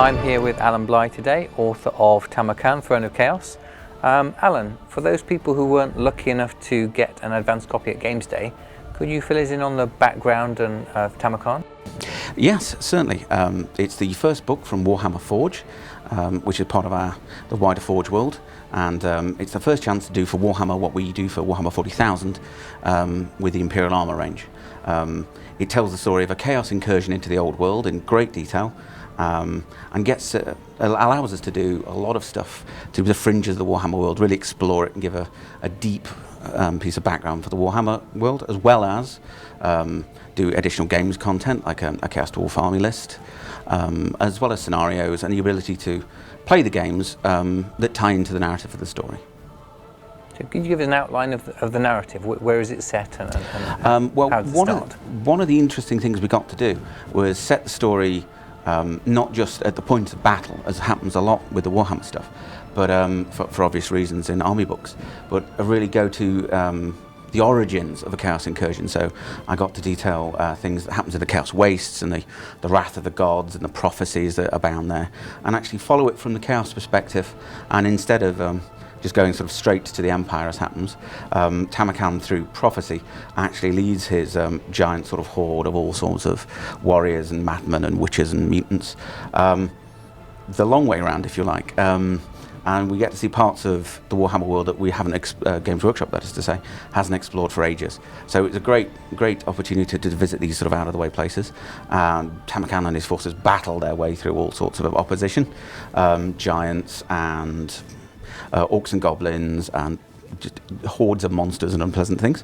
I'm here with Alan Bligh today, author of Tamakan, Throne of Chaos. Alan, for those people who weren't lucky enough to get an advanced copy at Games Day, could you fill us in on the background of Tamakan? Yes, certainly. It's the first book from Warhammer Forge, which is part of the wider Forge world, and it's the first chance to do for Warhammer what we do for Warhammer 40,000 with the Imperial Armour range. It tells the story of a chaos incursion into the old world in great detail, and allows us to do a lot of stuff to the fringes of the Warhammer world, really explore it and give a deep piece of background for the Warhammer world, as well as do additional games content like a Chaos Dwarf army list, as well as scenarios and the ability to play the games that tie into the narrative of the story. So could you give us an outline of the narrative? Where is it set and well, how does it start? One of the interesting things we got to do was set the story not just at the point of battle, as happens a lot with the Warhammer stuff, but for obvious reasons in army books, but really go to the origins of a chaos incursion. So I got to detail things that happens in the chaos wastes and the wrath of the gods and the prophecies that abound there, and actually follow it from the chaos perspective. And instead of just going sort of straight to the Empire as happens, Tamakan, through prophecy, actually leads his giant sort of horde of all sorts of warriors and madmen and witches and mutants the long way around, if you like. And we get to see parts of the Warhammer world that we haven't, Games Workshop, that is to say, hasn't explored for ages. So it's a great opportunity to visit these sort of out-of-the-way places. Tamakan and his forces battle their way through all sorts of opposition, giants and orcs and goblins and just hordes of monsters and unpleasant things.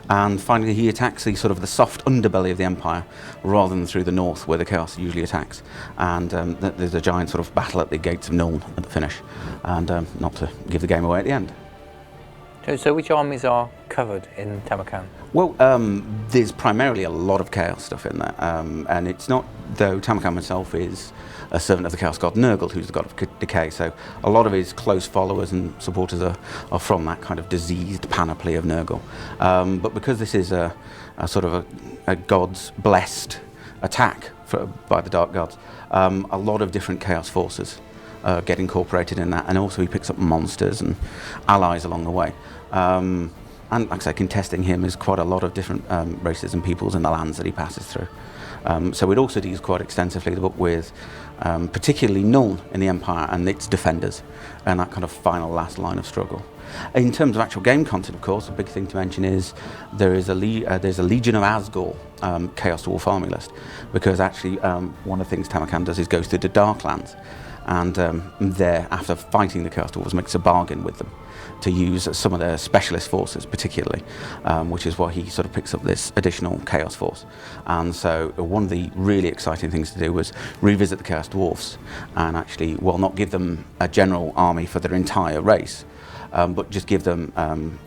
And finally he attacks the sort of the soft underbelly of the Empire rather than through the north where the chaos usually attacks. And there's a giant sort of battle at the gates of Nuln at the finish, and not to give the game away at the end. So which armies are covered in Tamakan? Well, there's primarily a lot of chaos stuff in there, and it's not, though Tamakan himself is a servant of the chaos god Nurgle, who's the god of decay, so a lot of his close followers and supporters are from that kind of diseased panoply of Nurgle. But because this is a sort of a god's blessed attack by the dark gods, a lot of different chaos forces get incorporated in that, and also he picks up monsters and allies along the way. And like I say, contesting him is quite a lot of different races and peoples in the lands that he passes through. So it also deals quite extensively, the book, with particularly Nuln in the Empire and its defenders, and that kind of final last line of struggle. In terms of actual game content, of course, a big thing to mention is there's a Legion of Asgore Chaos Dwarf army list, because actually one of the things Tamakan does is goes through the Darklands, and there, after fighting the Chaos Dwarves, makes a bargain with them to use some of their specialist forces particularly, which is why he sort of picks up this additional Chaos force. And so one of the really exciting things to do was revisit the Chaos Dwarfs and actually, well, not give them a general army for their entire race, but just give them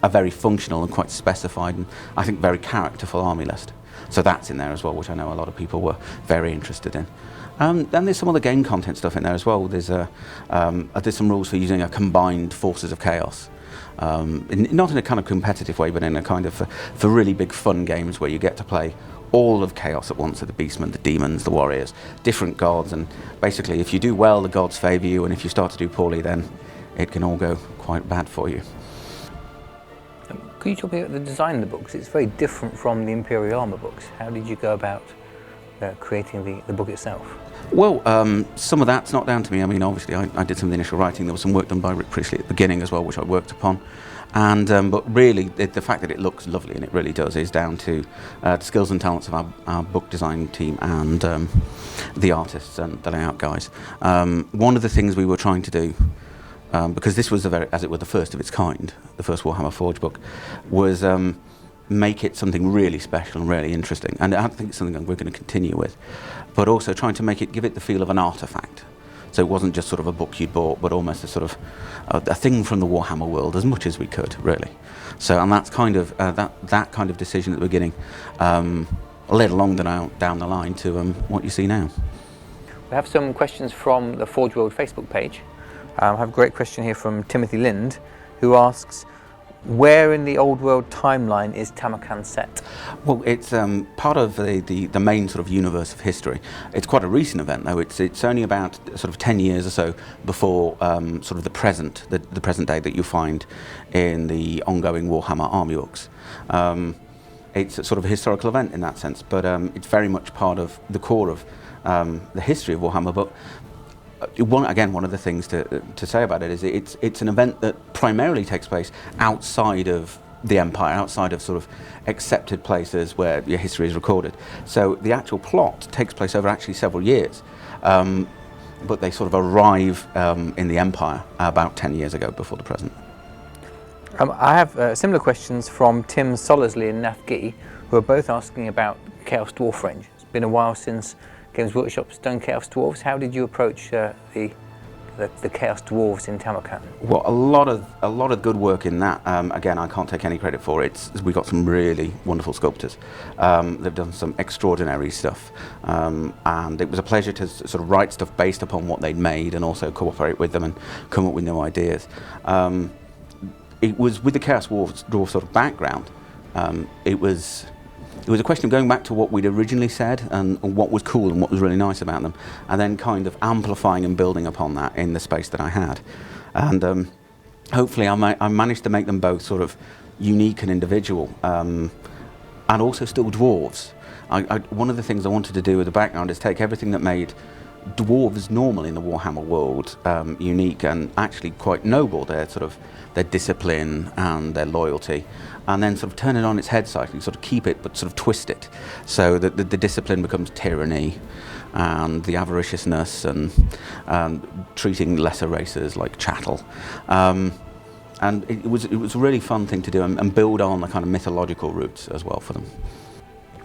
a very functional and quite specified and I think very characterful army list. So that's in there as well, which I know a lot of people were very interested in. Then there's some other game content stuff in there as well. There's some rules for using a combined forces of chaos. Not in a kind of competitive way, but in a kind of for really big fun games where you get to play all of chaos at once, so the beastmen, the demons, the warriors, different gods, and basically if you do well, the gods favour you, and if you start to do poorly, then it can all go quite bad for you. Could you talk about the design of the books? It's very different from the Imperial Armour books. How did you go about creating the book itself? Well, some of that's not down to me. I mean, obviously I did some of the initial writing. There was some work done by Rick Priestley at the beginning as well, which I worked upon. And but really, the fact that it looks lovely, and it really does, is down to the skills and talents of our book design team and the artists and the layout guys. One of the things we were trying to do, because this was as it were, the first of its kind, the first Warhammer Forge book, was make it something really special and really interesting, and I think it's something that we're going to continue with, but also trying to give it the feel of an artifact. So it wasn't just sort of a book you'd bought, but almost a sort of a thing from the Warhammer world, as much as we could, really. So, and that's kind of that kind of decision at the beginning led along down the line to what you see now. We have some questions from the Forge World Facebook page. I have a great question here from Timothy Lind, who asks, Where in the old world timeline is Tamakan set? Well, it's part of the main sort of universe of history. It's quite a recent event, though. It's only about sort of 10 years or so before sort of the present day that you find in the ongoing Warhammer Army books. It's a sort of a historical event in that sense, but it's very much part of the core of the history of Warhammer. But one of the things to say about it is it's an event that primarily takes place outside of the Empire, outside of sort of accepted places where your history is recorded. So the actual plot takes place over actually several years, but they sort of arrive in the Empire about 10 years ago before the present. I have similar questions from Tim Solersley and Nafgi, who are both asking about Chaos Dwarf range. It's been a while since Games Workshop's done Chaos Dwarves. How did you approach the Chaos Dwarves in Tamakan? Well, a lot of good work in that. Again, I can't take any credit for it. We got some really wonderful sculptors. They've done some extraordinary stuff, and it was a pleasure to sort of write stuff based upon what they'd made, and also cooperate with them and come up with new ideas. It was with the Chaos Dwarf sort of background. It was a question of going back to what we'd originally said and what was cool and what was really nice about them, and then kind of amplifying and building upon that in the space that I had. And hopefully I managed to make them both sort of unique and individual, and also still dwarves. One of the things I wanted to do with the background is take everything that made dwarves normal in the Warhammer world unique and actually quite noble, their discipline and their loyalty, and then sort of turn it on its head slightly, sort of keep it but sort of twist it so that the discipline becomes tyranny, and the avariciousness and treating lesser races like chattel. And it was a really fun thing to do and build on the kind of mythological roots as well for them.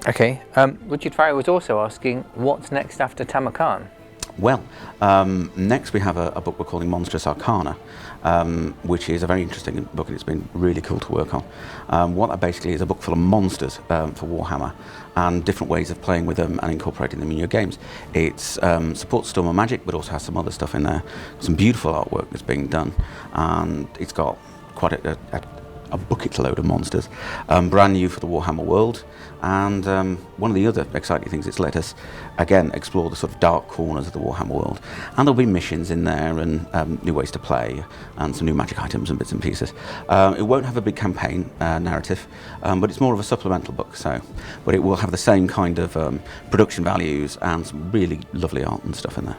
Okay, Richard Farrow was also asking, what's next after Tamakan? Well, next we have a book we're calling Monstrous Arcana, which is a very interesting book, and it's been really cool to work on. What that basically is a book full of monsters for Warhammer and different ways of playing with them and incorporating them in your games. It supports Storm and Magic, but also has some other stuff in there. Some beautiful artwork that's being done, and it's got quite a bucket load of monsters, brand new for the Warhammer world. And one of the other exciting things, it's let us again explore the sort of dark corners of the Warhammer world, and there'll be missions in there and new ways to play and some new magic items and bits and pieces. It won't have a big campaign narrative, but it's more of a supplemental book, but it will have the same kind of production values and some really lovely art and stuff in there.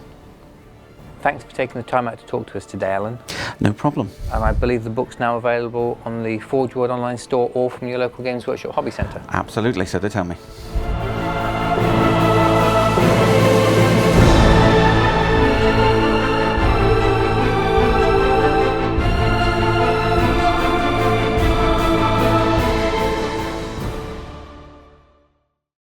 Thanks for taking the time out to talk to us today, Alan. No problem. And I believe the book's now available on the Forge World online store or from your local Games Workshop Hobby Centre. Absolutely, so they tell me.